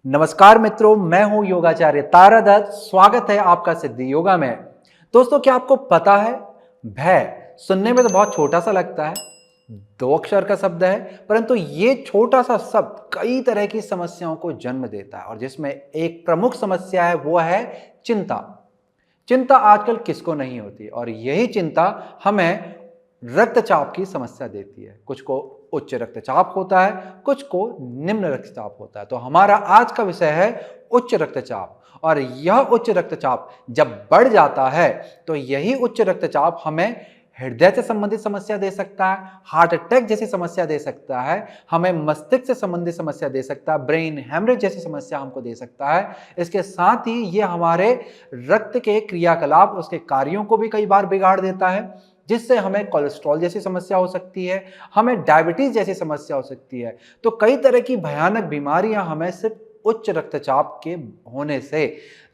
नमस्कार मित्रों, मैं हूं योगाचार्य तारा दत्त। स्वागत है आपका सिद्धि योगा में। दोस्तों, क्या आपको पता है, भय सुनने में तो बहुत छोटा सा लगता है, 2 अक्षर का शब्द है, परंतु ये छोटा सा शब्द कई तरह की समस्याओं को जन्म देता है और जिसमें एक प्रमुख समस्या है वो है चिंता। चिंता आजकल किसको नहीं होती और यही चिंता हमें रक्तचाप की समस्या देती है। कुछ को उच्च रक्तचाप होता है, कुछ को निम्न रक्तचाप होता है। तो हमारा आज का विषय है उच्च रक्तचाप। और यह उच्च रक्तचाप जब बढ़ जाता है तो यही उच्च रक्तचाप हमें हृदय से संबंधित समस्या दे सकता है, हार्ट अटैक जैसी समस्या दे सकता है, हमें मस्तिष्क से संबंधित समस्या दे सकता है, ब्रेन हेमरेज जैसी समस्या हमको दे सकता है। इसके साथ ही ये हमारे रक्त के क्रियाकलाप, उसके कार्यों को भी कई बार बिगाड़ देता है, जिससे हमें कोलेस्ट्रॉल जैसी समस्या हो सकती है, हमें डायबिटीज जैसी समस्या हो सकती है। तो कई तरह की भयानक बीमारियां हमें सिर्फ उच्च रक्तचाप के होने से,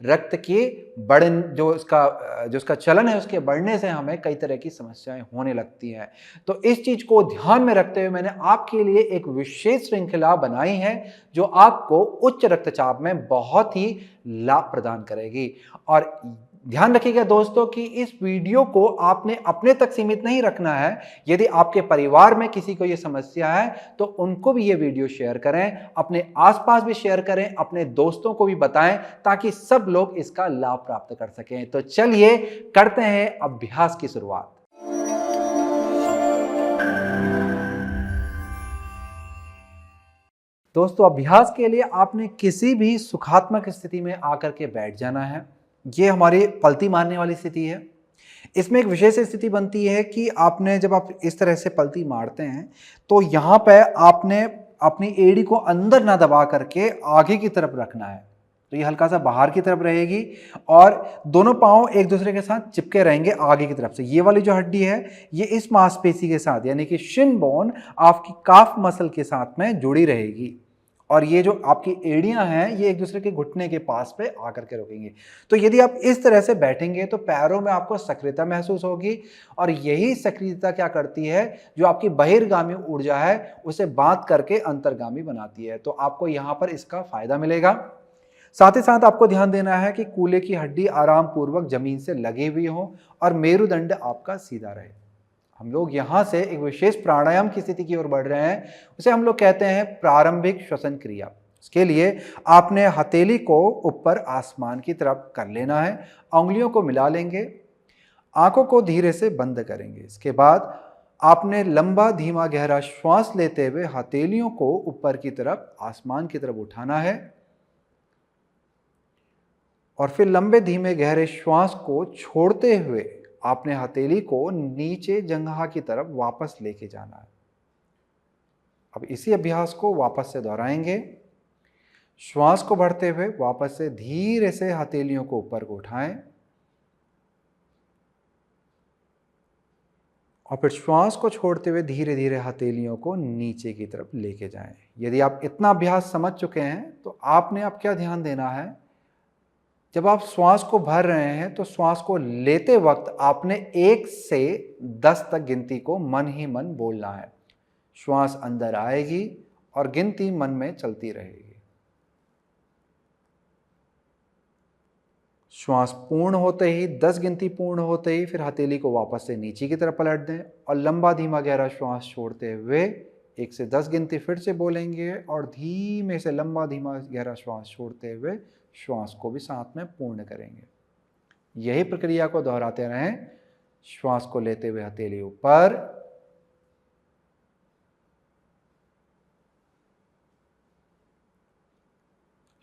रक्त की बढ़न जो उसका चलन है उसके बढ़ने से हमें कई तरह की समस्याएं होने लगती हैं। तो इस चीज को ध्यान में रखते हुए मैंने आपके लिए एक विशेष श्रृंखला बनाई है जो आपको उच्च रक्तचाप में बहुत ही लाभ प्रदान करेगी। और ध्यान रखिएगा दोस्तों कि इस वीडियो को आपने अपने तक सीमित नहीं रखना है। यदि आपके परिवार में किसी को यह समस्या है तो उनको भी ये वीडियो शेयर करें, अपने आसपास भी शेयर करें, अपने दोस्तों को भी बताएं ताकि सब लोग इसका लाभ प्राप्त कर सकें। तो चलिए करते हैं अभ्यास की शुरुआत। दोस्तों, अभ्यास के लिए आपने किसी भी सुखात्मक स्थिति में आकर के बैठ जाना है। ये हमारी पलती मारने वाली स्थिति है। इसमें एक विशेष स्थिति बनती है कि आपने जब आप इस तरह से पलती मारते हैं तो यहाँ पे आपने अपनी एड़ी को अंदर ना दबा करके आगे की तरफ रखना है। तो ये हल्का सा बाहर की तरफ रहेगी और दोनों पांव एक दूसरे के साथ चिपके रहेंगे आगे की तरफ से। ये वाली जो हड्डी है ये इस मांसपेशी के साथ यानी कि शिन बोन आपकी काफ मसल के साथ में जुड़ी रहेगी और ये जो आपकी एड़ियां हैं ये एक दूसरे के घुटने के पास पे आकर के रुकेंगी। तो यदि आप इस तरह से बैठेंगे तो पैरों में आपको सक्रियता महसूस होगी और यही सक्रियता क्या करती है, जो आपकी बहिर्गामी ऊर्जा है उसे बांध करके अंतर्गामी बनाती है। तो आपको यहां पर इसका फायदा मिलेगा। साथ ही साथ आपको ध्यान देना है कि कूल्हे की हड्डी आराम पूर्वक जमीन से लगी हुई हो और मेरुदंड आपका सीधा रहे। हम लोग यहां से एक विशेष प्राणायाम की स्थिति की ओर बढ़ रहे हैं, उसे हम लोग कहते हैं प्रारंभिक श्वसन क्रिया। इसके लिए आपने हथेली को ऊपर आसमान की तरफ कर लेना है, उंगलियों को मिला लेंगे, आंखों को धीरे से बंद करेंगे। इसके बाद आपने लंबा धीमा गहरा श्वास लेते हुए हथेलियों को ऊपर की तरफ आसमान की तरफ उठाना है और फिर लंबे धीमे गहरे श्वास को छोड़ते हुए आपने हथेली को नीचे जंघा की तरफ वापस लेके जाना है। अब इसी अभ्यास को वापस से दोहराएंगे। श्वास को भरते हुए वापस से धीरे से हथेलियों को ऊपर को उठाएं और फिर श्वास को छोड़ते हुए धीरे धीरे हथेलियों को नीचे की तरफ लेके जाएं। यदि आप इतना अभ्यास समझ चुके हैं तो आपने अब क्या ध्यान देना है, जब आप श्वास को भर रहे हैं तो श्वास को लेते वक्त आपने 1 से 10 तक गिनती को मन ही मन बोलना है। श्वास अंदर आएगी और गिनती मन में चलती रहेगी। श्वास पूर्ण होते ही 10 गिनती पूर्ण होते ही फिर हथेली को वापस से नीचे की तरफ पलट दें और लंबा धीमा गहरा श्वास छोड़ते हुए 1 से 10 गिनती फिर से बोलेंगे और धीमे से लंबा धीमा गहरा श्वास छोड़ते हुए श्वास को भी साथ में पूर्ण करेंगे। यही प्रक्रिया को दोहराते रहें। श्वास को लेते हुए हथेली ऊपर,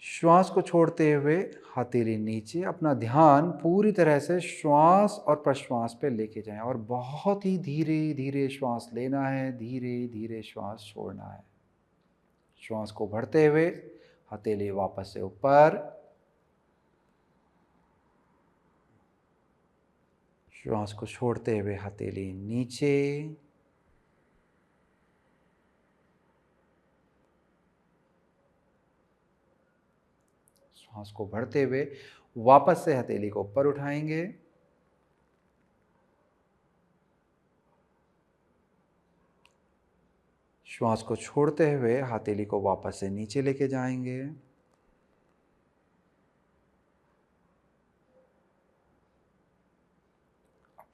श्वास को छोड़ते हुए हथेली नीचे। अपना ध्यान पूरी तरह से श्वास और प्रश्वास पे लेके जाएं और बहुत ही धीरे धीरे श्वास लेना है, धीरे धीरे श्वास छोड़ना है। श्वास को भरते हुए हथेली वापस से ऊपर, श्वास को छोड़ते हुए हथेली नीचे, श्वास को भरते हुए वापस से हथेली को ऊपर उठाएंगे, श्वास को छोड़ते हुए हथेली को वापस से नीचे लेके जाएंगे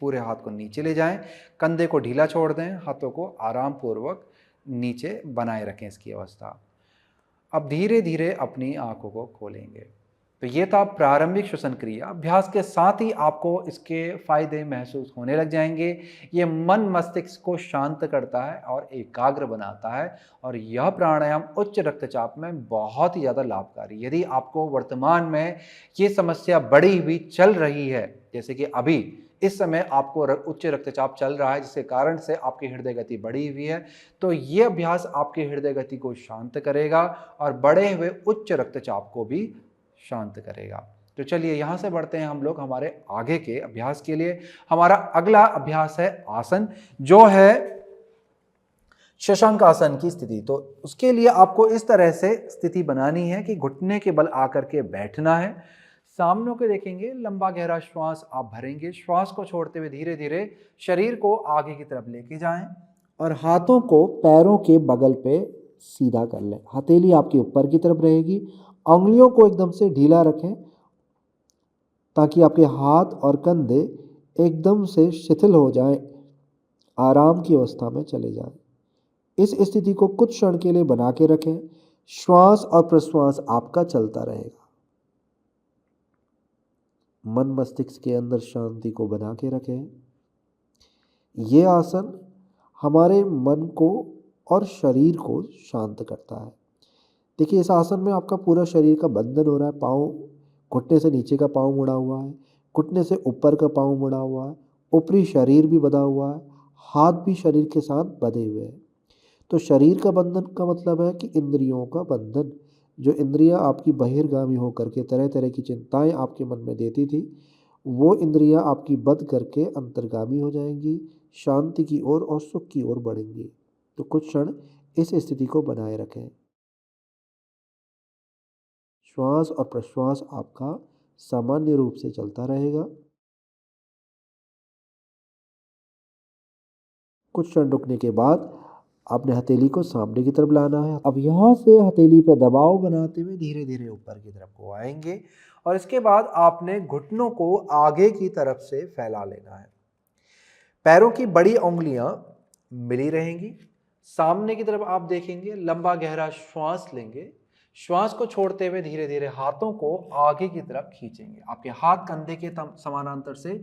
पूरे हाथ को नीचे ले जाएं, कंधे को ढीला छोड़ दें, हाथों को आराम पूर्वक नीचे बनाए रखें इसकी अवस्था। अब धीरे धीरे अपनी आंखों को खोलेंगे। तो ये था प्रारंभिक श्वसन क्रिया। अभ्यास के साथ ही आपको इसके फायदे महसूस होने लग जाएंगे। ये मन मस्तिष्क को शांत करता है और एकाग्र बनाता है, और यह प्राणायाम उच्च रक्तचाप में बहुत ही ज़्यादा लाभकारी। यदि आपको वर्तमान में ये समस्या बढ़ी हुई चल रही है, जैसे कि अभी इस समय आपको उच्च रक्तचाप चल रहा है जिसके कारण से आपकी हृदय गति बढ़ी हुई है, तो ये अभ्यास आपकी हृदय गति को शांत करेगा और बढ़े हुए उच्च रक्तचाप को भी शांत करेगा। तो चलिए यहाँ से बढ़ते हैं हम लोग हमारे आगे के अभ्यास के लिए। हमारा अगला अभ्यास है आसन, जो है शशांक आसन की स्थिति। तो उसके लिए आपको इस तरह से स्थिति बनानी है कि घुटने के बल आकर के बैठना है, सामने को देखेंगे, लंबा गहरा श्वास आप भरेंगे, श्वास को छोड़ते हुए धीरे धीरे शरीर को आगे की तरफ लेके जाएं और हाथों को पैरों के बगल पे सीधा कर लें। हथेली आपकी ऊपर की तरफ रहेगी, उंगलियों को एकदम से ढीला रखें ताकि आपके हाथ और कंधे एकदम से शिथिल हो जाएं, आराम की अवस्था में चले जाएं। इस स्थिति को कुछ क्षण के लिए बना के रखें। श्वास और प्रश्वास आपका चलता रहेगा। मन मस्तिष्क के अंदर शांति को बना के रखें। ये आसन हमारे मन को और शरीर को शांत करता है। देखिए, इस आसन में आपका पूरा शरीर का बंधन हो रहा है। पाँव, घुटने से नीचे का पाँव मुड़ा हुआ है, घुटने से ऊपर का पाँव मुड़ा हुआ है, ऊपरी शरीर भी बंधा हुआ है, हाथ भी शरीर के साथ बंधे हुए हैं। तो शरीर का बंधन का मतलब है कि इंद्रियों का बंधन। जो इंद्रियां आपकी बहिर्गामी होकर के तरह तरह की चिंताएं आपके मन में देती थी, वो इंद्रियां आपकी बंध करके अंतर्गामी हो जाएंगी, शांति की ओर और सुख की ओर बढ़ेंगी। तो कुछ क्षण इस स्थिति को बनाए रखें। श्वास और प्रश्वास आपका सामान्य रूप से चलता रहेगा। कुछ क्षण रुकने के बाद आपने हथेली को सामने की तरफ लाना है। अब यहाँ से हथेली पर दबाव बनाते हुए धीरे धीरे ऊपर की तरफ को आएंगे और इसके बाद आपने घुटनों को आगे की तरफ से फैला लेना है। पैरों की बड़ी उंगलियां मिली रहेंगी। सामने की तरफ आप देखेंगे, लंबा गहरा श्वास लेंगे। श्वास को छोड़ते हुए धीरे धीरे हाथों को आगे की तरफ खींचेंगे। आपके हाथ कंधे के समानांतर से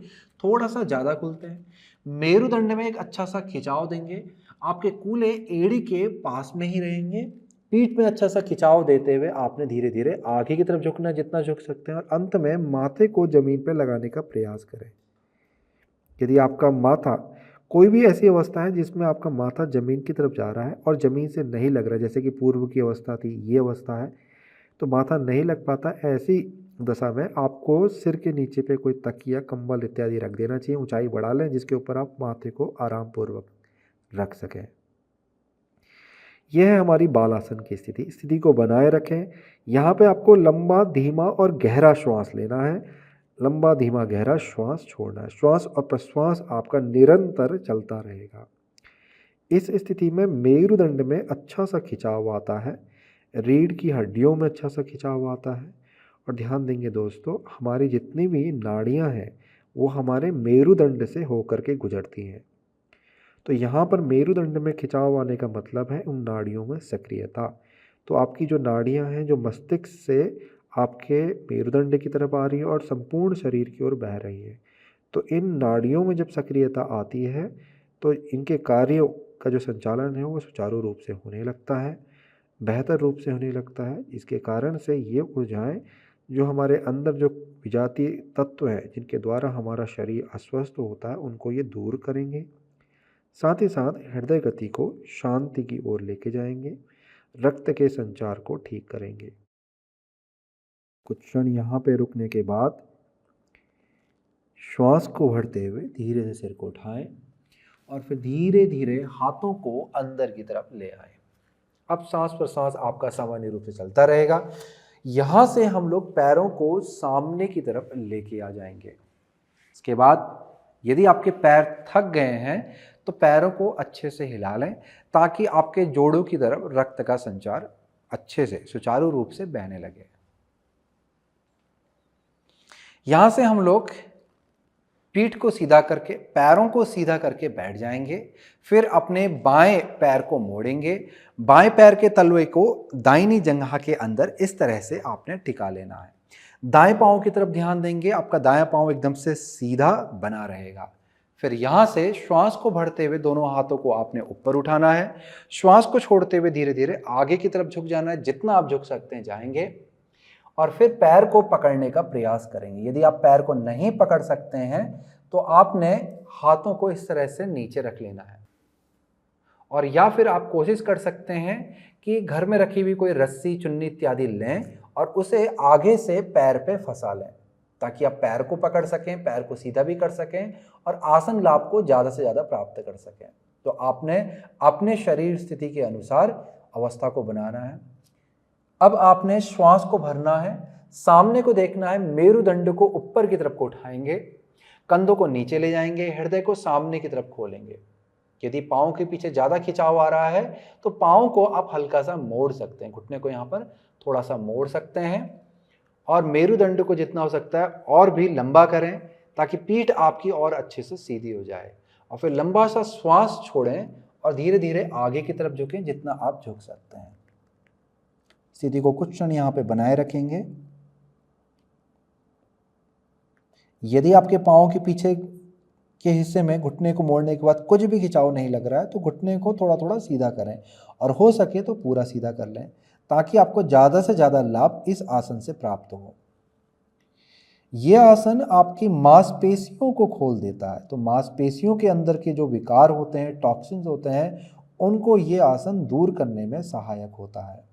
थोड़ा सा ज्यादा खुलते हैं। मेरुदंड में एक अच्छा सा खिंचाव देंगे। आपके कूल्हे एड़ी के पास में ही रहेंगे। पीठ में अच्छा सा खिंचाव देते हुए आपने धीरे धीरे आगे की तरफ झुकना, जितना झुक सकते हैं, और अंत में माथे को जमीन पर लगाने का प्रयास करें। यदि आपका माथा, कोई भी ऐसी अवस्था है जिसमें आपका माथा जमीन की तरफ जा रहा है और जमीन से नहीं लग रहा है, जैसे कि पूर्व की अवस्था थी, ये अवस्था है, तो माथा नहीं लग पाता, ऐसी दशा में आपको सिर के नीचे पे कोई तकिया, कंबल इत्यादि रख देना चाहिए। ऊंचाई बढ़ा लें जिसके ऊपर आप माथे को आराम पूर्वक रख सकें। यह है हमारी बालासन की स्थिति। स्थिति को बनाए रखें। यहाँ पे आपको लंबा, धीमा और गहरा श्वास लेना है। लंबा, धीमा, गहरा श्वास छोड़ना है। श्वास और प्रश्वास आपका निरंतर चलता रहेगा। इस स्थिति में मेरुदंड में अच्छा सा खिंचाव आता है, रीढ़ की हड्डियों में अच्छा सा खिंचाव आता है। और ध्यान देंगे दोस्तों, हमारी जितनी भी नाड़ियां हैं वो हमारे मेरुदंड से होकर के गुजरती हैं। तो यहाँ पर मेरुदंड में खिंचाव आने का मतलब है उन नाड़ियों में सक्रियता। तो आपकी जो नाड़ियाँ हैं, जो मस्तिष्क से आपके मेरुदंड की तरफ आ रही है और संपूर्ण शरीर की ओर बह रही है, तो इन नाड़ियों में जब सक्रियता आती है तो इनके कार्यों का जो संचालन है वो सुचारू रूप से होने लगता है, बेहतर रूप से होने लगता है। इसके कारण से ये ऊर्जाएं जो हमारे अंदर जो विजातीय तत्व हैं जिनके द्वारा हमारा शरीर अस्वस्थ होता है, उनको ये दूर करेंगे। साथ ही साथ हृदय गति को शांति की ओर लेके जाएंगे, रक्त के संचार को ठीक करेंगे। कुछ क्षण यहाँ पे रुकने के बाद श्वास को भरते हुए धीरे से सिर को उठाएं और फिर धीरे धीरे हाथों को अंदर की तरफ ले आए। अब सांस प्रश्वास आपका सामान्य रूप से चलता रहेगा। यहाँ से हम लोग पैरों को सामने की तरफ लेके आ जाएंगे। इसके बाद यदि आपके पैर थक गए हैं तो पैरों को अच्छे से हिला लें ताकि आपके जोड़ों की तरफ रक्त का संचार अच्छे से सुचारू रूप से बहने लगे। यहां से हम लोग पीठ को सीधा करके, पैरों को सीधा करके बैठ जाएंगे। फिर अपने बाएं पैर को मोड़ेंगे, बाएं पैर के तलवे को दाहिनी जंघा के अंदर इस तरह से आपने टिका लेना है। दाएं पांव की तरफ ध्यान देंगे, आपका दायां पांव एकदम से सीधा बना रहेगा। फिर यहां से श्वास को भरते हुए दोनों हाथों को आपने ऊपर उठाना है। श्वास को छोड़ते हुए धीरे धीरे आगे की तरफ झुक जाना है, जितना आप झुक सकते हैं जाएंगे। और फिर पैर को पकड़ने का प्रयास करेंगे। यदि आप पैर को नहीं पकड़ सकते हैं तो आपने हाथों को इस तरह से नीचे रख लेना है। और या फिर आप कोशिश कर सकते हैं कि घर में रखी हुई कोई रस्सी, चुन्नी इत्यादि लें और उसे आगे से पैर पे फंसा लें, ताकि आप पैर को पकड़ सकें, पैर को सीधा भी कर सकें और आसन लाभ को ज़्यादा से ज़्यादा प्राप्त कर सकें। तो आपने अपने शरीर स्थिति के अनुसार अवस्था को बनाना है। अब आपने श्वास को भरना है, सामने को देखना है, मेरुदंड को ऊपर की तरफ को उठाएंगे, कंधों को नीचे ले जाएंगे, हृदय को सामने की तरफ खोलेंगे। यदि पाँव के पीछे ज़्यादा खिंचाव आ रहा है तो पाँव को आप हल्का सा मोड़ सकते हैं, घुटने को यहाँ पर थोड़ा सा मोड़ सकते हैं और मेरुदंड को जितना हो सकता है और भी लंबा करें, ताकि पीठ आपकी और अच्छे से सीधी हो जाए। और फिर लंबा सा श्वास छोड़ें और धीरे धीरे आगे की तरफ झुकें, जितना आप झुक सकते हैं। स्थिति को कुछ क्षण यहाँ पे बनाए रखेंगे। यदि आपके पाँव के पीछे के हिस्से में घुटने को मोड़ने के बाद कुछ भी खिंचाव नहीं लग रहा है तो घुटने को थोड़ा थोड़ा सीधा करें और हो सके तो पूरा सीधा कर लें, ताकि आपको ज़्यादा से ज़्यादा लाभ इस आसन से प्राप्त हो। यह आसन आपकी मांसपेशियों को खोल देता है। तो मांसपेशियों के अंदर के जो विकार होते हैं, टॉक्सिन्स होते हैं, उनको ये आसन दूर करने में सहायक होता है।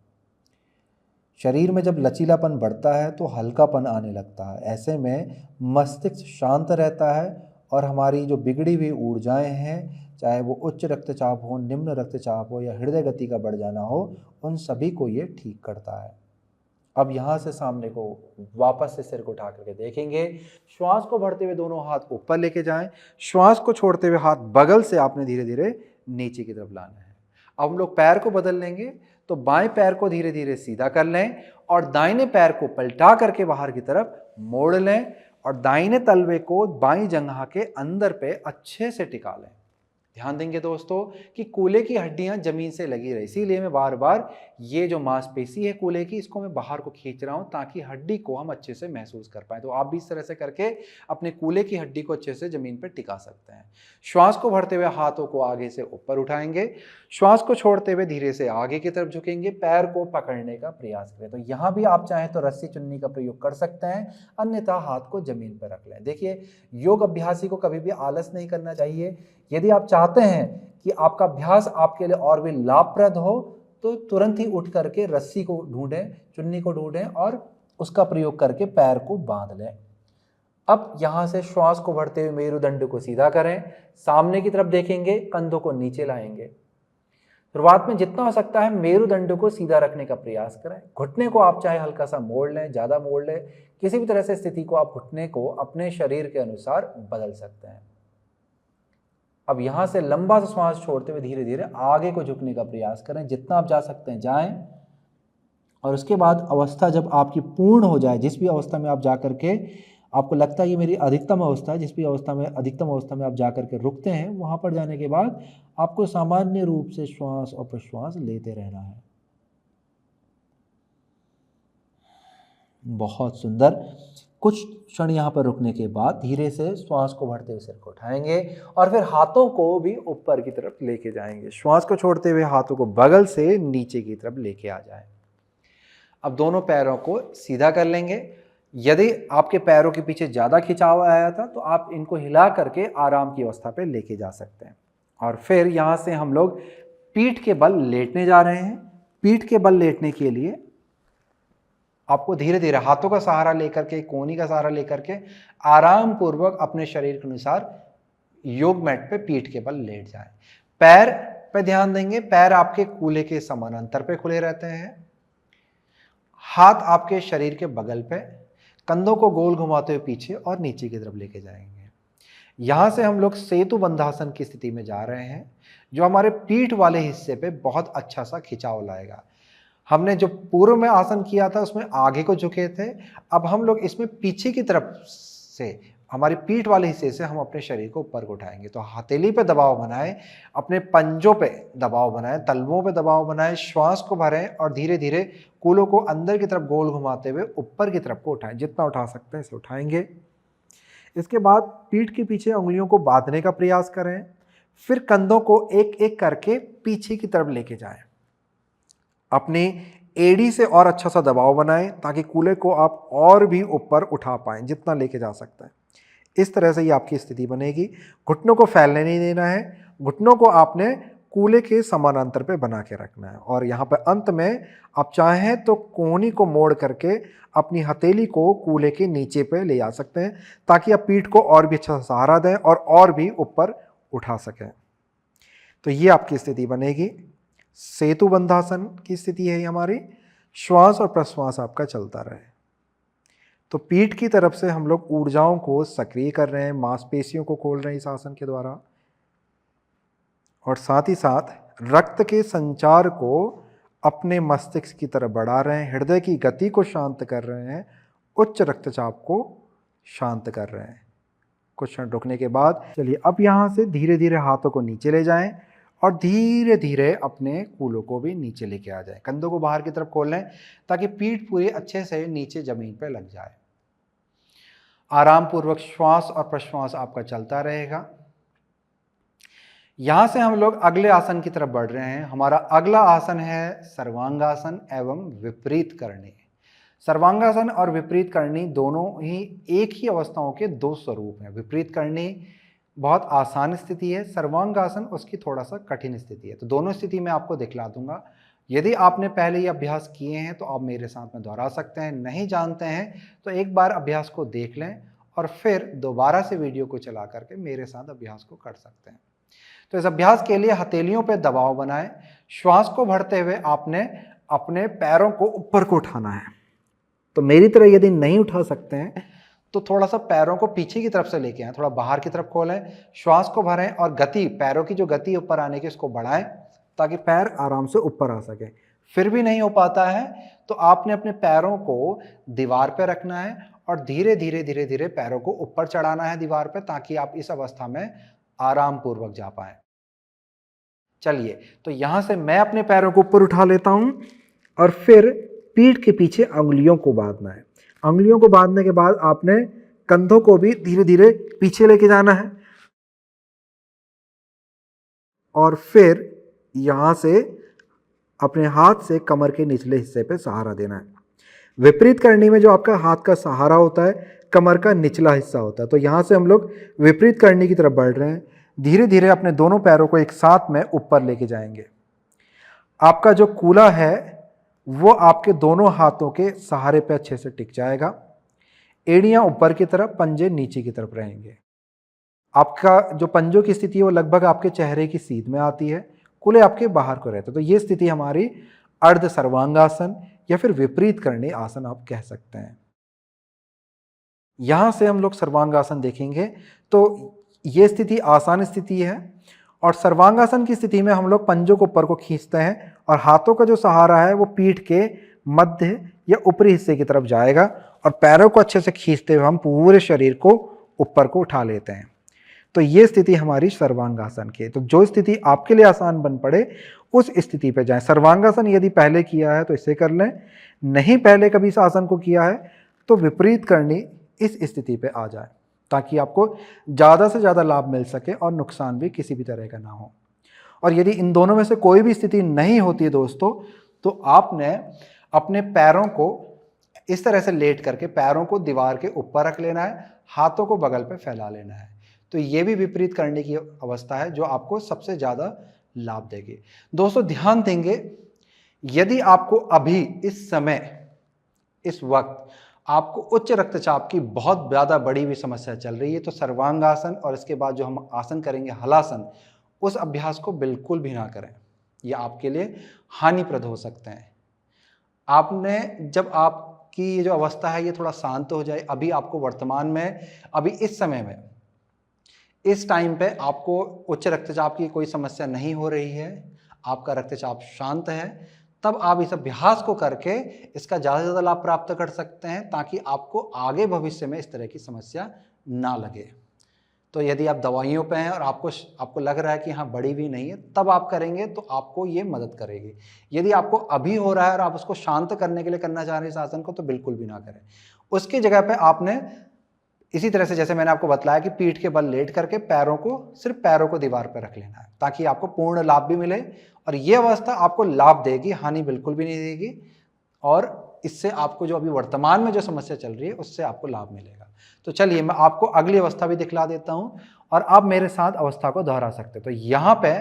शरीर में जब लचीलापन बढ़ता है तो हल्कापन आने लगता है। ऐसे में मस्तिष्क शांत रहता है और हमारी जो बिगड़ी हुई ऊर्जाएं हैं, चाहे वो उच्च रक्तचाप हो, निम्न रक्तचाप हो या हृदय गति का बढ़ जाना हो, उन सभी को ये ठीक करता है। अब यहाँ से सामने को वापस से सिर को उठा करके देखेंगे। श्वास को भरते हुए दोनों हाथ ऊपर लेके जाएं, श्वास को छोड़ते हुए हाथ बगल से आपने धीरे धीरे नीचे की तरफ लाना है। अब हम लोग पैर को बदल लेंगे, तो बाएं पैर को धीरे धीरे सीधा कर लें और दाहिने पैर को पलटा करके बाहर की तरफ मोड़ लें और दाहिने तलवे को बाईं जंघा के अंदर पे अच्छे से टिका लें। ध्यान देंगे दोस्तों कि कूल्हे की हड्डियां जमीन से लगी रही, इसीलिए मैं बार बार ये जो मांसपेशी है कूल्हे की, इसको मैं बाहर को खींच रहा हूं ताकि हड्डी को हम अच्छे से महसूस कर पाए। तो आप भी इस तरह से करके अपने कूल्हे की हड्डी को अच्छे से जमीन पर टिका सकते हैं। श्वास को भरते हुए हाथों को आगे से ऊपर उठाएंगे, श्वास को छोड़ते हुए धीरे से आगे की तरफ झुकेंगे, पैर को पकड़ने का प्रयास करें। तो यहाँ भी आप चाहें तो रस्सी चुन्नी का प्रयोग कर सकते हैं, अन्यथा हाथ को जमीन पर रख लें। देखिए, योग अभ्यासी को कभी भी आलस नहीं करना चाहिए। यदि आप चाहते हैं कि आपका अभ्यास आपके लिए और भी लाभप्रद हो तो तुरंत ही उठ करके रस्सी को ढूंढें, चुन्नी को ढूंढें और उसका प्रयोग करके पैर को बांध लें। अब यहां से श्वास को भरते हुए मेरुदंड को सीधा करें, सामने की तरफ देखेंगे, कंधों को नीचे लाएंगे। शुरुआत में जितना हो सकता है मेरुदंड को सीधा रखने का प्रयास करें। घुटने को आप चाहे हल्का सा मोड़ लें, ज़्यादा मोड़ लें, किसी भी तरह से स्थिति को आप घुटने को अपने शरीर के अनुसार बदल सकते हैं। अब यहाँ से लंबा सा श्वास छोड़ते हुए धीरे धीरे आगे को झुकने का प्रयास करें, जितना आप जा सकते हैं जाएं। और उसके बाद अवस्था जब आपकी पूर्ण हो जाए, जिस भी अवस्था में आप जा करके आपको लगता है ये मेरी अधिकतम अवस्था है, जिस भी अवस्था में अधिकतम अवस्था में आप जा करके रुकते हैं, वहाँ पर जाने के बाद आपको सामान्य रूप से श्वास और प्रश्वास लेते रहना है। बहुत सुंदर। कुछ क्षण यहाँ पर रुकने के बाद धीरे से श्वास को भरते हुए सिर को उठाएंगे और फिर हाथों को भी ऊपर की तरफ लेके जाएंगे। श्वास को छोड़ते हुए हाथों को बगल से नीचे की तरफ लेके आ जाएं। अब दोनों पैरों को सीधा कर लेंगे। यदि आपके पैरों के पीछे ज़्यादा खिंचाव आया था तो आप इनको हिला करके आराम की अवस्था पे लेके जा सकते हैं। और फिर यहाँ से हम लोग पीठ के बल लेटने जा रहे हैं। पीठ के बल लेटने के लिए आपको धीरे धीरे हाथों का सहारा लेकर के, कोहनी का सहारा लेकर के आराम पूर्वक अपने शरीर के अनुसार योग मैट पे पीठ के बल लेट जाएं। पैर पे ध्यान देंगे, पैर आपके कूल्हे के समानांतर पे खुले रहते हैं। हाथ आपके शरीर के बगल पे, कंधों को गोल घुमाते हुए पीछे और नीचे की तरफ लेके जाएंगे। यहाँ से हम लोग सेतु बंधासन की स्थिति में जा रहे हैं, जो हमारे पीठ वाले हिस्से पे बहुत अच्छा सा खिंचाव लाएगा। हमने जो पूर्व में आसन किया था उसमें आगे को झुके थे, अब हम लोग इसमें पीछे की तरफ से हमारी पीठ वाले हिस्से से हम अपने शरीर को ऊपर को उठाएंगे। तो हथेली पे दबाव बनाएं, अपने पंजों पे दबाव बनाएं, तलवों पे दबाव बनाएं, श्वास को भरें और धीरे धीरे कूलों को अंदर की तरफ गोल घुमाते हुए ऊपर की तरफ को उठाएं। जितना उठा सकते हैं इसे उठाएंगे। इसके बाद पीठ के पीछे उंगलियों को बांधने का प्रयास करें। फिर कंधों को एक एक करके पीछे की तरफ लेके जाएं। अपनी एड़ी से और अच्छा सा दबाव बनाएं ताकि कूल्हे को आप और भी ऊपर उठा पाएं, जितना लेके जा सकता है। इस तरह से ये आपकी स्थिति बनेगी। घुटनों को फैलने नहीं देना है, घुटनों को आपने कूल्हे के समानांतर पे बना के रखना है। और यहाँ पे अंत में आप चाहें तो कोहनी को मोड़ करके अपनी हथेली को कूल्हे के नीचे पे ले आ सकते हैं ताकि आप पीठ को और भी अच्छा सहारा दें और भी ऊपर उठा सकें। तो ये आपकी स्थिति बनेगी। सेतु बंधासन की स्थिति है हमारी। श्वास और प्रश्वास आपका चलता रहे। तो पीठ की तरफ से हम लोग ऊर्जाओं को सक्रिय कर रहे हैं, मांसपेशियों को खोल रहे हैं इस आसन के द्वारा, और साथ ही साथ रक्त के संचार को अपने मस्तिष्क की तरफ बढ़ा रहे हैं, हृदय की गति को शांत कर रहे हैं, उच्च रक्तचाप को शांत कर रहे हैं। कुछ क्षण रुकने के बाद चलिए अब यहाँ से धीरे धीरे हाथों को नीचे ले जाएं और धीरे धीरे अपने कूल्हों को भी नीचे लेके आ जाएं। कंधों को बाहर की तरफ खोल लें ताकि पीठ पूरी अच्छे से नीचे जमीन पर लग जाए। आराम पूर्वक श्वास और प्रश्वास आपका चलता रहेगा। यहां से हम लोग अगले आसन की तरफ बढ़ रहे हैं। हमारा अगला आसन है सर्वांगासन एवं विपरीत करणी। सर्वांगासन और विपरीत करणी दोनों ही एक ही अवस्थाओं के दो स्वरूप हैं। विपरीत करणी बहुत आसान स्थिति है, सर्वांगासन उसकी थोड़ा सा कठिन स्थिति है। तो दोनों स्थिति मैं आपको दिखला दूंगा। यदि आपने पहले ये अभ्यास किए हैं तो आप मेरे साथ में दोहरा सकते हैं, नहीं जानते हैं तो एक बार अभ्यास को देख लें और फिर दोबारा से वीडियो को चला करके मेरे साथ अभ्यास को कर सकते हैं। तो इस अभ्यास के लिए हथेलियों पर दबाव बनाएं। श्वास को भरते हुए आपने अपने पैरों को ऊपर को उठाना है। तो मेरी तरह यदि नहीं उठा सकते हैं तो थोड़ा सा पैरों को पीछे की तरफ से लेके आएं, थोड़ा बाहर की तरफ खोलें, श्वास को भरें और गति, पैरों की जो गति ऊपर आने की उसको बढ़ाएं ताकि पैर आराम से ऊपर आ सके। फिर भी नहीं हो पाता है तो आपने अपने पैरों को दीवार पे रखना है और धीरे धीरे धीरे धीरे पैरों को ऊपर चढ़ाना है दीवार पे ताकि आप इस अवस्था में आराम पूर्वक जा पाएं। चलिए, तो यहां से मैं अपने पैरों को ऊपर उठा लेता हूं और फिर पीठ के पीछे अंगुलियों को बांधना है। अंगुलियों को बांधने के बाद आपने कंधों को भी धीरे धीरे पीछे लेके जाना है और फिर यहां से अपने हाथ से कमर के निचले हिस्से पे सहारा देना है। विपरीत करनी में जो आपका हाथ का सहारा होता है कमर का निचला हिस्सा होता है। तो यहां से हम लोग विपरीत करनी की तरफ बढ़ रहे हैं। धीरे धीरे अपने दोनों पैरों को एक साथ में ऊपर लेके जाएंगे। आपका जो कूल्हा है वो आपके दोनों हाथों के सहारे पे अच्छे से टिक जाएगा। एड़ियां ऊपर की तरफ, पंजे नीचे की तरफ रहेंगे। आपका जो पंजों की स्थिति है वो लगभग आपके चेहरे की सीध में आती है, कूल्हे आपके बाहर को रहते हैं। तो ये स्थिति हमारी अर्ध सर्वांगासन या फिर विपरीत करणी आसन आप कह सकते हैं। यहां से हम लोग सर्वांगासन देखेंगे तो ये स्थिति आसान स्थिति है और सर्वांगासन की स्थिति में हम लोग पंजों को ऊपर को खींचते हैं और हाथों का जो सहारा है वो पीठ के मध्य या ऊपरी हिस्से की तरफ जाएगा और पैरों को अच्छे से खींचते हुए हम पूरे शरीर को ऊपर को उठा लेते हैं। तो ये स्थिति हमारी सर्वांगासन की है। तो जो स्थिति आपके लिए आसान बन पड़े उस स्थिति पे जाएं। सर्वांगासन यदि पहले किया है तो इसे कर लें, नहीं पहले कभी इस आसन को किया है तो विपरीत करनी इस स्थिति पे आ जाए ताकि आपको ज़्यादा से ज़्यादा लाभ मिल सके और नुकसान भी किसी भी तरह का ना हो। और यदि इन दोनों में से कोई भी स्थिति नहीं होती है दोस्तों तो आपने अपने पैरों को इस तरह से लेट करके पैरों को दीवार के ऊपर रख लेना है, हाथों को बगल पे फैला लेना है। तो ये भी विपरीत करने की अवस्था है जो आपको सबसे ज़्यादा लाभ देगी। दोस्तों ध्यान देंगे, यदि आपको अभी इस समय इस वक्त आपको उच्च रक्तचाप की बहुत ज़्यादा बड़ी भी समस्या चल रही है तो सर्वांगासन और इसके बाद जो हम आसन करेंगे हलासन, उस अभ्यास को बिल्कुल भी ना करें। ये आपके लिए हानिप्रद हो सकते हैं। आपने जब आपकी ये जो अवस्था है ये थोड़ा शांत हो जाए, अभी आपको वर्तमान में अभी इस समय में इस टाइम पे आपको उच्च रक्तचाप की कोई समस्या नहीं हो रही है, आपका रक्तचाप शांत है, तब आप इस अभ्यास को करके इसका ज़्यादा से ज़्यादा लाभ प्राप्त कर सकते हैं, ताकि आपको आगे भविष्य में इस तरह की समस्या ना लगे। तो यदि आप दवाइयों पे हैं और आपको लग रहा है कि हाँ बड़ी भी नहीं है, तब आप करेंगे तो आपको ये मदद करेगी। यदि आपको अभी हो रहा है और आप उसको शांत करने के लिए करना चाह रहे हैं इस आसन को, तो बिल्कुल भी ना करें। उसकी जगह पे आपने इसी तरह से, जैसे मैंने आपको बतलाया कि पीठ के बल लेट करके सिर्फ पैरों को दीवार पर रख लेना है, ताकि आपको पूर्ण लाभ भी मिले। और ये अवस्था आपको लाभ देगी, हानि बिल्कुल भी नहीं देगी। और इससे आपको जो अभी वर्तमान में जो समस्या चल रही है उससे आपको लाभ मिलेगा। तो चलिए मैं आपको अगली अवस्था भी दिखला देता हूं और आप मेरे साथ अवस्था को दोहरा सकते हैं। तो यहां पे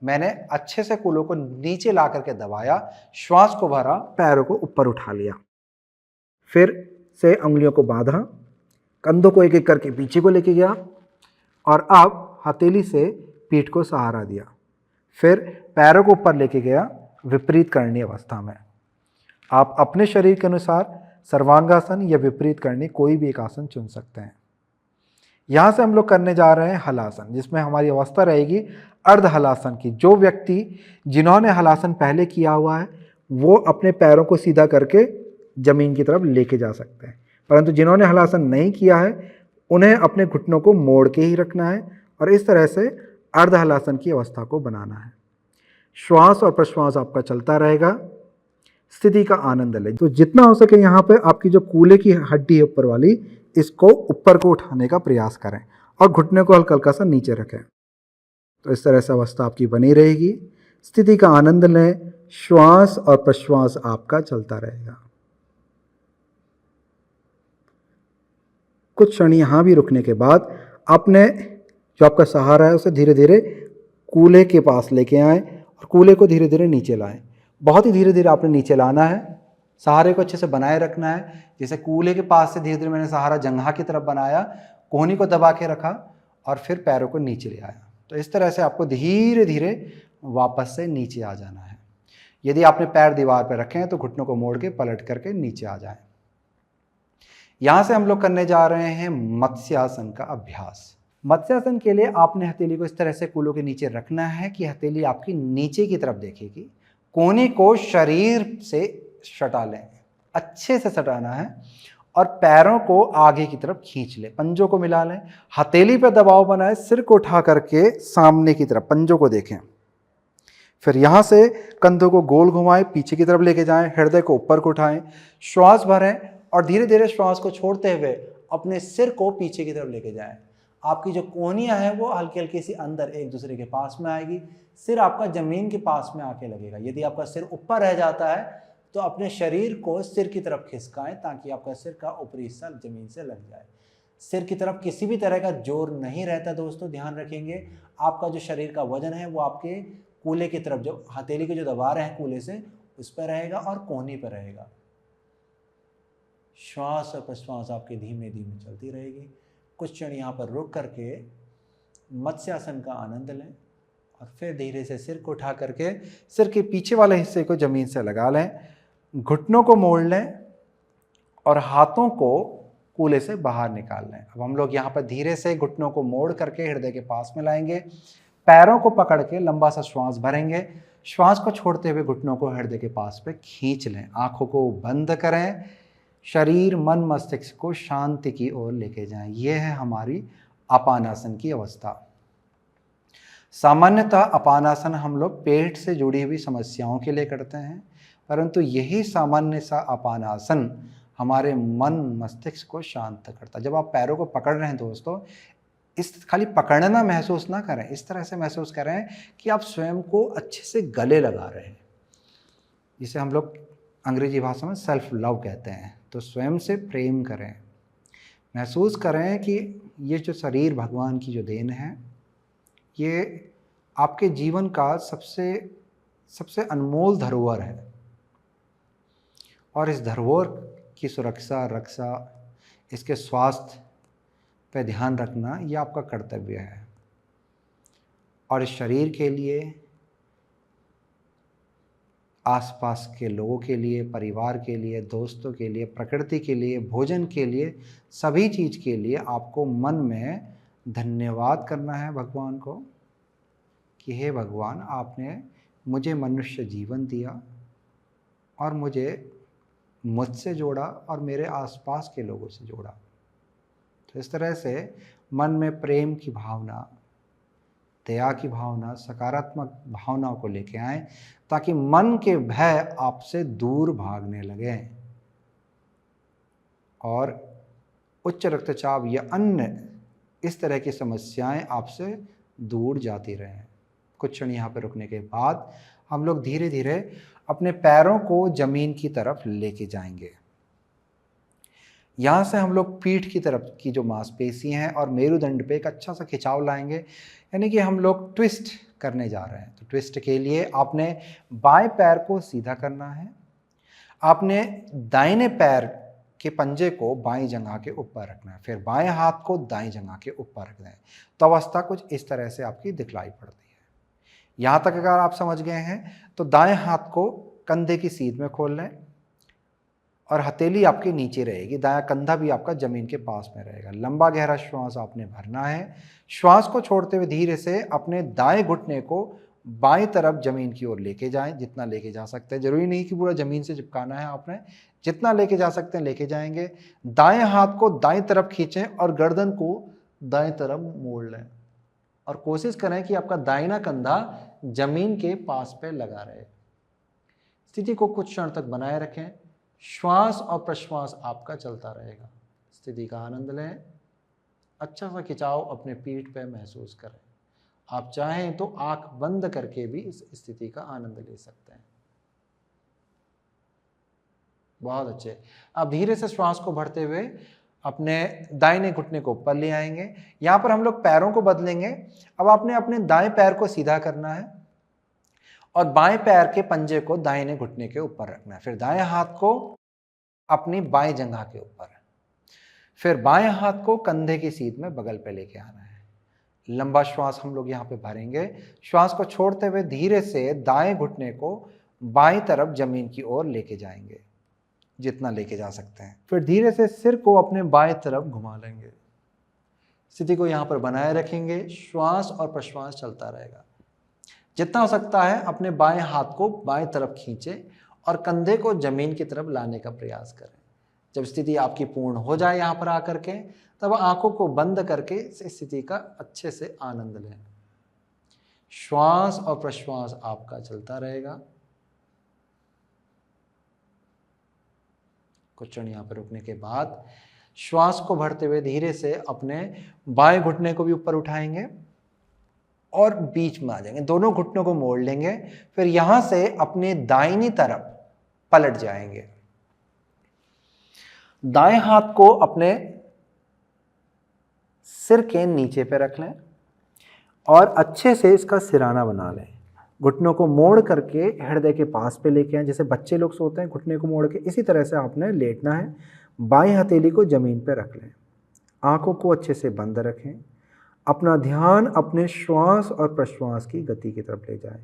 मैंने अच्छे से कूल्हों को नीचे ला करके दबाया, श्वास को भरा, पैरों को ऊपर उठा लिया, फिर से उंगलियों को बांधा, कंधों को एक एक करके पीछे को लेके गया और अब हथेली से पीठ को सहारा दिया, फिर पैरों को ऊपर लेके गया विपरीत करणी अवस्था में। आप अपने शरीर के अनुसार सर्वांगासन या विपरीत करणी कोई भी एक आसन चुन सकते हैं। यहां से हम लोग करने जा रहे हैं हलासन, जिसमें हमारी अवस्था रहेगी अर्ध हलासन की। जो व्यक्ति जिन्होंने हलासन पहले किया हुआ है वो अपने पैरों को सीधा करके जमीन की तरफ लेके जा सकते हैं, परंतु जिन्होंने हलासन नहीं किया है उन्हें अपने घुटनों को मोड़ के ही रखना है और इस तरह से अर्ध हलासन की अवस्था को बनाना है। श्वास और प्रश्वास आपका चलता रहेगा, स्थिति का आनंद लें। तो जितना हो सके यहाँ पे आपकी जो कूल्हे की हड्डी है ऊपर वाली, इसको ऊपर को उठाने का प्रयास करें और घुटने को हल्का हल्का सा नीचे रखें। तो इस तरह से अवस्था आपकी बनी रहेगी। स्थिति का आनंद लें, श्वास और प्रश्वास आपका चलता रहेगा। कुछ क्षण यहाँ भी रुकने के बाद आपने जो आपका सहारा है उसे धीरे धीरे कूल्हे के पास लेके आएँ और कूल्हे को धीरे धीरे नीचे लाएं। बहुत ही धीरे धीरे आपने नीचे लाना है, सहारे को अच्छे से बनाए रखना है। जैसे कूल्हे के पास से धीरे धीरे मैंने सहारा जंघा की तरफ बनाया, कोहनी को दबा के रखा और फिर पैरों को नीचे ले आया। तो इस तरह से आपको धीरे धीरे वापस से नीचे आ जाना है। यदि आपने पैर दीवार पर रखे हैं तो घुटनों को मोड़ के पलट करके नीचे आ जाएं। यहां से हम लोग करने जा रहे हैं मत्स्यासन का अभ्यास। मत्स्यासन के लिए आपने हथेली को इस तरह से कूल्हों के नीचे रखना है कि हथेली आपकी नीचे की तरफ देखेगी। कोहनी को शरीर से सटा लें, अच्छे से सटाना है और पैरों को आगे की तरफ खींच लें, पंजों को मिला लें, हथेली पर दबाव बनाएं, सिर को उठा करके सामने की तरफ पंजों को देखें। फिर यहां से कंधों को गोल घुमाएं, पीछे की तरफ लेके जाएं, हृदय को ऊपर को उठाएं, श्वास भरें और धीरे धीरे श्वास को छोड़ते हुए अपने सिर को पीछे की तरफ लेके जाएं। आपकी जो कोहनियां हैं वो हल्की हल्की सी अंदर एक दूसरे के पास में आएगी, सिर आपका जमीन के पास में आके लगेगा। यदि आपका सिर ऊपर रह जाता है तो अपने शरीर को सिर की तरफ खिसकाएं ताकि आपका सिर का ऊपरी हिस्सा जमीन से लग जाए। सिर की तरफ किसी भी तरह का जोर नहीं रहता दोस्तों, ध्यान रखेंगे। आपका जो शरीर का वजन है वो आपके कूल्हे की तरफ, जो हथेली के जो दबा रहे हैं कूल्हे से, उस पर रहेगा और कोहनी पर रहेगा। श्वास और प्रश्वास आपकी धीमे धीमे चलती रहेगी। कुछ क्षण यहाँ पर रुक करके मत्स्यासन का आनंद लें और फिर धीरे से सिर को उठा करके सिर के पीछे वाले हिस्से को जमीन से लगा लें, घुटनों को मोड़ लें और हाथों को कूल्हे से बाहर निकाल लें। अब हम लोग यहाँ पर धीरे से घुटनों को मोड़ करके हृदय के पास में लाएंगे, पैरों को पकड़ के लंबा सा श्वास भरेंगे, श्वास को छोड़ते हुए घुटनों को हृदय के पास पे खींच लें, आंखों को बंद करें, शरीर मन मस्तिष्क को शांति की ओर लेके जाएं। यह है हमारी अपानासन की अवस्था। सामान्यतः अपानासन हम लोग पेट से जुड़ी हुई समस्याओं के लिए करते हैं, परंतु यही सामान्य सा अपानासन हमारे मन मस्तिष्क को शांत करता है। जब आप पैरों को पकड़ रहे हैं दोस्तों, इस खाली पकड़ना महसूस ना करें, इस तरह से महसूस करें कि आप स्वयं को अच्छे से गले लगा रहे हैं, जिसे हम लोग अंग्रेजी भाषा में सेल्फ लव कहते हैं। तो स्वयं से प्रेम करें, महसूस करें कि ये जो शरीर भगवान की जो देन है, ये आपके जीवन का सबसे अनमोल धरोहर है और इस धरोहर की सुरक्षा, रक्षा, इसके स्वास्थ्य पे ध्यान रखना ये आपका कर्तव्य है। और इस शरीर के लिए, आसपास के लोगों के लिए, परिवार के लिए, दोस्तों के लिए, प्रकृति के लिए, भोजन के लिए, सभी चीज़ के लिए आपको मन में धन्यवाद करना है भगवान को कि हे भगवान, आपने मुझे मनुष्य जीवन दिया, और मुझे मुझसे जोड़ा और मेरे आसपास के लोगों से जोड़ा। तो इस तरह से मन में प्रेम की भावना, दया की भावना, सकारात्मक भावनाओं को लेके आए ताकि मन के भय आपसे दूर भागने लगे और उच्च रक्तचाप या अन्य इस तरह की समस्याएं आपसे दूर जाती रहें। कुछ क्षण यहाँ पर रुकने के बाद हम लोग धीरे धीरे अपने पैरों को जमीन की तरफ लेके जाएंगे। यहाँ से हम लोग पीठ की तरफ की जो मांसपेशी हैं और मेरुदंड पे एक अच्छा सा खिंचाव लाएंगे, यानी कि हम लोग ट्विस्ट करने जा रहे हैं। तो ट्विस्ट के लिए आपने बाएं पैर को सीधा करना है, आपने दाहिने पैर के पंजे को बाईं जंघा के ऊपर रखना है, फिर बाएं हाथ को दाईं जंघा के ऊपर रख दें। तो अवस्था कुछ इस तरह से आपकी दिखलाई पड़ती है। यहाँ तक अगर आप समझ गए हैं तो दाएं हाथ को कंधे की सीध में खोल लें और हथेली आपके नीचे रहेगी, दायां कंधा भी आपका जमीन के पास में रहेगा। लंबा गहरा श्वास आपने भरना है। श्वास को छोड़ते हुए धीरे से अपने दाएं घुटने को बाईं तरफ जमीन की ओर लेके जाएं, जितना लेके जा सकते हैं। जरूरी नहीं कि पूरा जमीन से चिपकाना है, आपने जितना लेके जा सकते हैं लेके जाएंगे। दाएं हाथ को दाईं तरफ खींचें और गर्दन को दाएं तरफ मोड़ लें और कोशिश करें कि आपका दाहिना कंधा जमीन के पास पे लगा रहे। स्थिति को कुछ क्षण तक बनाए रखें। श्वास और प्रश्वास आपका चलता रहेगा। स्थिति का आनंद लें। अच्छा सा खिंचाव अपने पीठ पे महसूस करें। आप चाहें तो आंख बंद करके भी इस स्थिति का आनंद ले सकते हैं। बहुत अच्छे। अब धीरे से श्वास को भरते हुए अपने दाहिने घुटने को ऊपर ले आएंगे। यहां पर हम लोग पैरों को बदलेंगे। अब आपने अपने दाएं पैर को सीधा करना है और बाएं पैर के पंजे को दाहिने घुटने के ऊपर रखना है, फिर दाएं हाथ को अपनी बाएं जंघा के ऊपर, फिर बाएं हाथ को कंधे की सीध में बगल पे लेके आना है। लंबा श्वास हम लोग यहाँ पे भरेंगे। श्वास को छोड़ते हुए धीरे से दाएं घुटने को बाईं तरफ जमीन की ओर लेके जाएंगे, जितना लेके जा सकते हैं। फिर धीरे से सिर को अपने बाएं तरफ घुमा लेंगे। स्थिति को यहाँ पर बनाए रखेंगे। श्वास और प्रश्वास चलता रहेगा। जितना हो सकता है अपने बाएं हाथ को बाएं तरफ खींचें और कंधे को जमीन की तरफ लाने का प्रयास करें। जब स्थिति आपकी पूर्ण हो जाए यहाँ पर आकर के, तब आंखों को बंद करके इस स्थिति का अच्छे से आनंद लें। श्वास और प्रश्वास आपका चलता रहेगा। कुछ क्षण यहाँ पर रुकने के बाद श्वास को भरते हुए धीरे से अपने बाएं घुटने को भी ऊपर उठाएंगे और बीच में आ जाएंगे। दोनों घुटनों को मोड़ लेंगे। फिर यहां से अपने दाहिनी तरफ पलट जाएंगे। दाएं हाथ को अपने सिर के नीचे पे रख लें और अच्छे से इसका सिराना बना लें। घुटनों को मोड़ करके हृदय के पास पे लेके आए, जैसे बच्चे लोग सोते हैं घुटने को मोड़ के, इसी तरह से आपने लेटना है। बाईं हथेली को जमीन पे रख लें। आंखों को अच्छे से बंद रखें। अपना ध्यान अपने श्वास और प्रश्वास की गति की तरफ ले जाएं।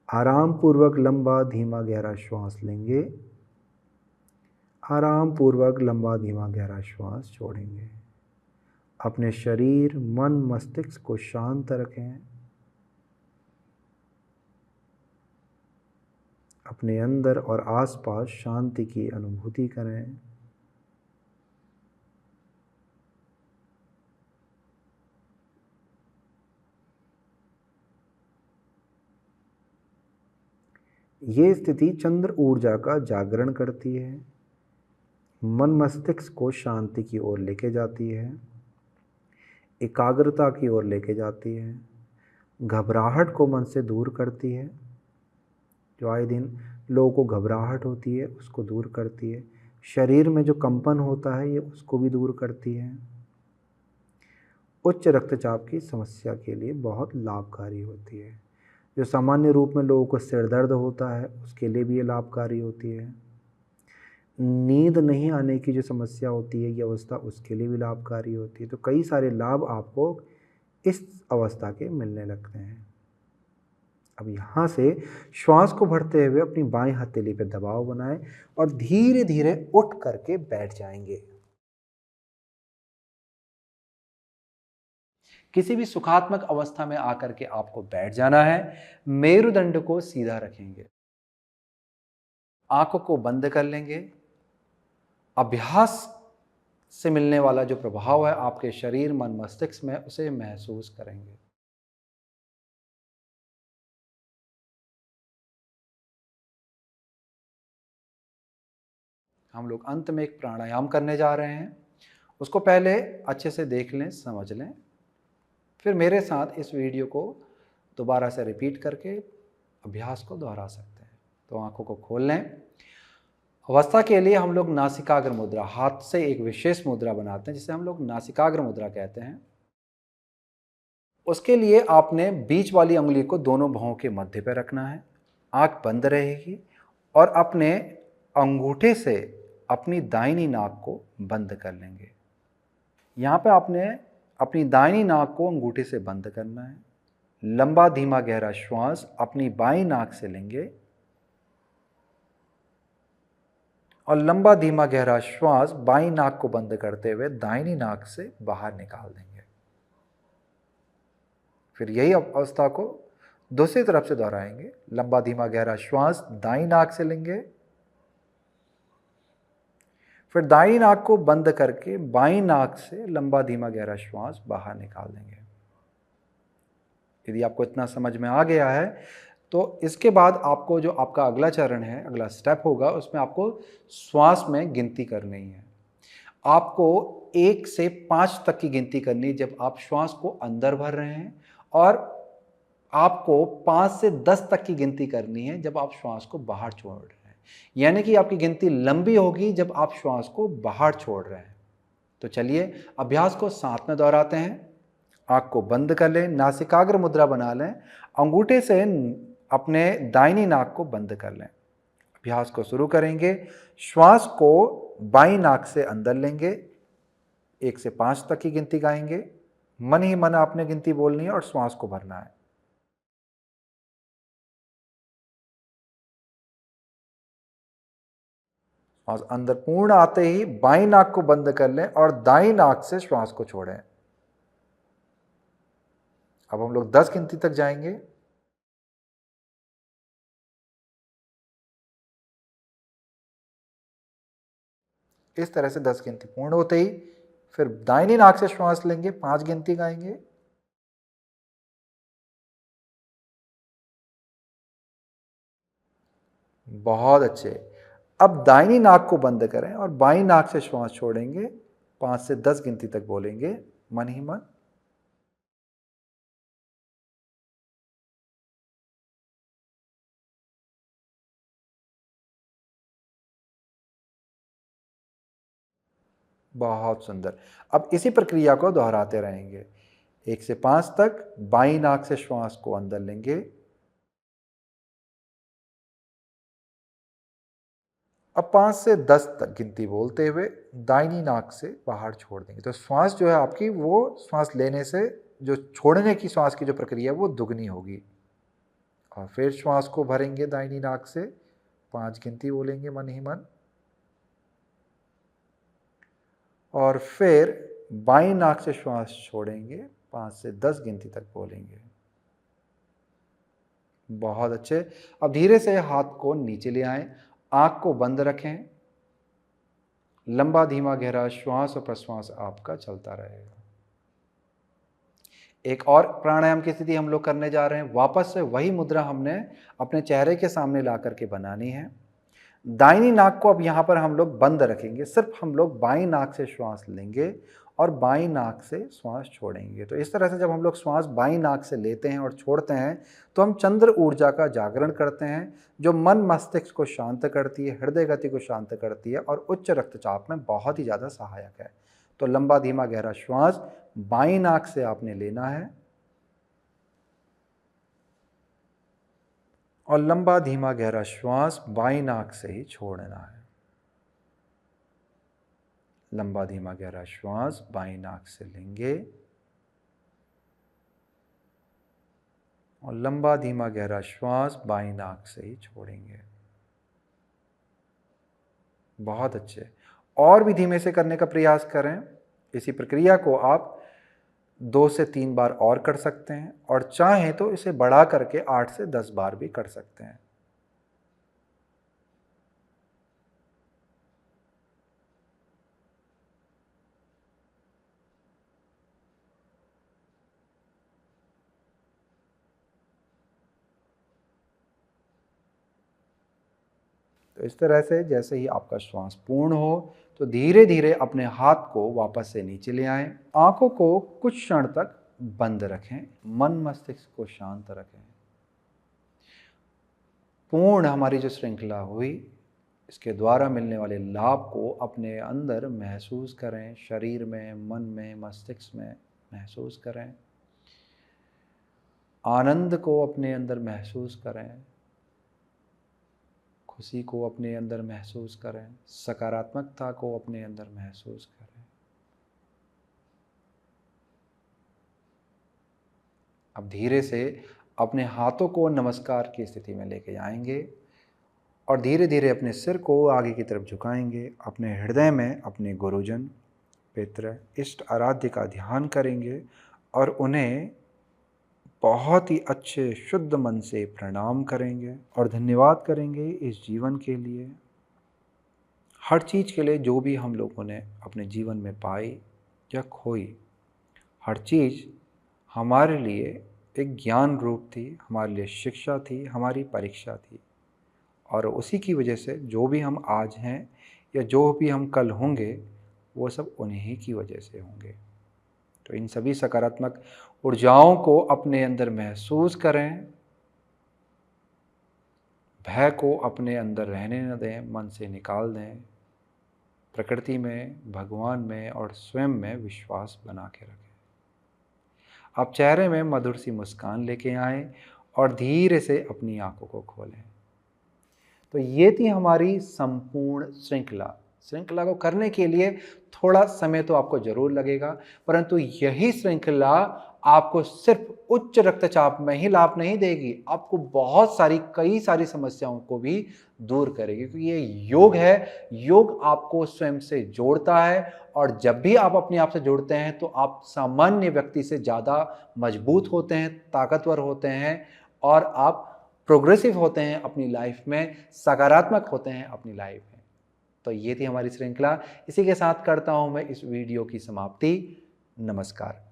आराम पूर्वक लंबा धीमा गहरा श्वास लेंगे। आराम पूर्वक लंबा धीमा गहरा श्वास छोड़ेंगे। अपने शरीर, मन, मस्तिष्क को शांत रखें। अपने अंदर और आसपास शांति की अनुभूति करें। ये स्थिति चंद्र ऊर्जा का जागरण करती है, मन मस्तिष्क को शांति की ओर लेके जाती है, एकाग्रता की ओर लेके जाती है, घबराहट को मन से दूर करती है। जो आए दिन लोगों को घबराहट होती है उसको दूर करती है। शरीर में जो कंपन होता है ये उसको भी दूर करती है। उच्च रक्तचाप की समस्या के लिए बहुत लाभकारी होती है। जो सामान्य रूप में लोगों को सिर दर्द होता है उसके लिए भी ये लाभकारी होती है। नींद नहीं आने की जो समस्या होती है ये अवस्था, उसके लिए भी लाभकारी होती है। तो कई सारे लाभ आपको इस अवस्था के मिलने लगते हैं। अब यहाँ से श्वास को भरते हुए अपनी बाएं हथेली पे दबाव बनाएं और धीरे धीरे उठ करके बैठ जाएंगे। किसी भी सुखात्मक अवस्था में आकर के आपको बैठ जाना है। मेरुदंड को सीधा रखेंगे। आंखों को बंद कर लेंगे। अभ्यास से मिलने वाला जो प्रभाव है आपके शरीर, मन, मस्तिष्क में, उसे महसूस करेंगे। हम लोग अंत में एक प्राणायाम करने जा रहे हैं। उसको पहले अच्छे से देख लें, समझ लें, फिर मेरे साथ इस वीडियो को दोबारा से रिपीट करके अभ्यास को दोहरा सकते हैं। तो आंखों को खोल लें। अवस्था के लिए हम लोग नासिकाग्र मुद्रा, हाथ से एक विशेष मुद्रा बनाते हैं जिसे हम लोग नासिकाग्र मुद्रा कहते हैं। उसके लिए आपने बीच वाली उंगली को दोनों भौं के मध्य पर रखना है। आंख बंद रहेगी और अपने अंगूठे से अपनी दाहिनी नाक को बंद कर लेंगे। यहाँ पे आपने अपनी दाहिनी नाक को अंगूठे से बंद करना है। लंबा धीमा गहरा श्वास अपनी बाईं नाक से लेंगे और लंबा धीमा गहरा श्वास बाईं नाक को बंद करते हुए दाहिनी नाक से बाहर निकाल देंगे। फिर यही अवस्था को दूसरी तरफ से दोहराएंगे। लंबा धीमा गहरा श्वास दाईं नाक से लेंगे, फिर दाईं नाक को बंद करके बाईं नाक से लंबा धीमा गहरा श्वास बाहर निकाल देंगे। यदि आपको इतना समझ में आ गया है तो इसके बाद आपको जो आपका अगला चरण है, अगला स्टेप होगा, उसमें आपको श्वास में गिनती करनी है। आपको 1 से 5 तक की गिनती करनी है जब आप श्वास को अंदर भर रहे हैं, और आपको 5 से 10 तक की गिनती करनी है जब आप श्वास को बाहर छोड़ रहे हैं। यानी कि आपकी गिनती लंबी होगी जब आप श्वास को बाहर छोड़ रहे हैं। तो चलिए अभ्यास को साथ में दोहराते हैं। आंख को बंद कर लें, नासिकाग्र मुद्रा बना लें, अंगूठे से अपने दाहिनी नाक को बंद कर लें। अभ्यास को शुरू करेंगे। श्वास को बाईं नाक से अंदर लेंगे, 1 से 5 तक की गिनती गाएंगे। मन ही मन आपने गिनती बोलनी है और श्वास को भरना है। श्वास अंदर पूर्ण आते ही बाईं नाक को बंद कर लें और दाईं नाक से श्वास को छोड़ें। अब हम लोग 10 गिनती तक जाएंगे। इस तरह से 10 गिनती पूर्ण होते ही फिर दाहिनी नाक से श्वास लेंगे, 5 गिनती गाएंगे। बहुत अच्छे। अब दाहिनी नाक को बंद करें और बाईं नाक से श्वास छोड़ेंगे। 5 से 10 गिनती तक बोलेंगे मन ही मन। बहुत सुंदर। अब इसी प्रक्रिया को दोहराते रहेंगे। 1 से 5 तक बाईं नाक से श्वास को अंदर लेंगे। अब 5 से 10 तक गिनती बोलते हुए दाहिनी नाक से बाहर छोड़ देंगे। तो श्वास जो है आपकी, वो श्वास लेने से जो छोड़ने की श्वास की जो प्रक्रिया है वो दुगनी होगी। और फिर श्वास को भरेंगे दाहिनी नाक से, 5 गिनती बोलेंगे मन ही मन। और फिर बाईं नाक से श्वास छोड़ेंगे, 5 से 10 गिनती तक बोलेंगे। बहुत अच्छे। अब धीरे से हाथ को नीचे ले आएं, आंख को बंद रखें। लंबा धीमा गहरा श्वास और प्रश्वास आपका चलता रहेगा। एक और प्राणायाम की स्थिति हम लोग करने जा रहे हैं। वापस से वही मुद्रा हमने अपने चेहरे के सामने ला करके बनानी है। दाहिनी नाक को अब यहाँ पर हम लोग बंद रखेंगे। सिर्फ हम लोग बाईं नाक से श्वास लेंगे और बाईं नाक से श्वास छोड़ेंगे। तो इस तरह से जब हम लोग श्वास बाईं नाक से लेते हैं और छोड़ते हैं तो हम चंद्र ऊर्जा का जागरण करते हैं, जो मन मस्तिष्क को शांत करती है, हृदय गति को शांत करती है और उच्च रक्तचाप में बहुत ही ज़्यादा सहायक है। तो लंबा धीमा गहरा श्वास बाईं नाक से आपने लेना है और लंबा धीमा गहरा श्वास बाईं नाक से ही छोड़ना है। लंबा धीमा गहरा श्वास बाईं नाक से लेंगे और लंबा धीमा गहरा श्वास बाईं नाक से ही छोड़ेंगे। बहुत अच्छे। और भी धीमे से करने का प्रयास करें। इसी प्रक्रिया को आप 2 से 3 बार और कर सकते हैं और चाहें तो इसे बढ़ा करके 8 से 10 बार भी कर सकते हैं। तो इस तरह से जैसे ही आपका श्वास पूर्ण हो तो धीरे धीरे अपने हाथ को वापस से नीचे ले आएं। आंखों को कुछ क्षण तक बंद रखें, मन मस्तिष्क को शांत रखें। पूर्ण हमारी जो श्रृंखला हुई, इसके द्वारा मिलने वाले लाभ को अपने अंदर महसूस करें, शरीर में, मन में, मस्तिष्क में महसूस करें। आनंद को अपने अंदर महसूस करें, खुशी को अपने अंदर महसूस करें, सकारात्मकता को अपने अंदर महसूस करें। अब धीरे से अपने हाथों को नमस्कार की स्थिति में लेके आएंगे और धीरे धीरे अपने सिर को आगे की तरफ झुकाएंगे। अपने हृदय में अपने गुरुजन, पितृ, इष्ट, आराध्य का ध्यान करेंगे और उन्हें बहुत ही अच्छे शुद्ध मन से प्रणाम करेंगे और धन्यवाद करेंगे इस जीवन के लिए, हर चीज़ के लिए जो भी हम लोगों ने अपने जीवन में पाई या खोई। हर चीज़ हमारे लिए एक ज्ञान रूप थी, हमारे लिए शिक्षा थी, हमारी परीक्षा थी, और उसी की वजह से जो भी हम आज हैं या जो भी हम कल होंगे वो सब उन्हीं की वजह से होंगे। तो इन सभी सकारात्मक ऊर्जाओं को अपने अंदर महसूस करें, भय को अपने अंदर रहने न दें, मन से निकाल दें। प्रकृति में, भगवान में और स्वयं में विश्वास बना के रखें। आप चेहरे में मधुर सी मुस्कान लेके आएं और धीरे से अपनी आंखों को खोलें। तो ये थी हमारी संपूर्ण श्रृंखला को करने के लिए थोड़ा समय तो आपको जरूर लगेगा, परंतु यही श्रृंखला आपको सिर्फ उच्च रक्तचाप में ही लाभ नहीं देगी, आपको बहुत सारी कई सारी समस्याओं को भी दूर करेगी, क्योंकि ये योग है। योग आपको स्वयं से जोड़ता है और जब भी आप अपने आप से जुड़ते हैं तो आप सामान्य व्यक्ति से ज़्यादा मजबूत होते हैं, ताकतवर होते हैं और आप प्रोग्रेसिव होते हैं अपनी लाइफ में, सकारात्मक होते हैं अपनी लाइफ में। तो ये थी हमारी श्रृंखला। इसी के साथ करता हूं मैं इस वीडियो की समाप्ति। नमस्कार।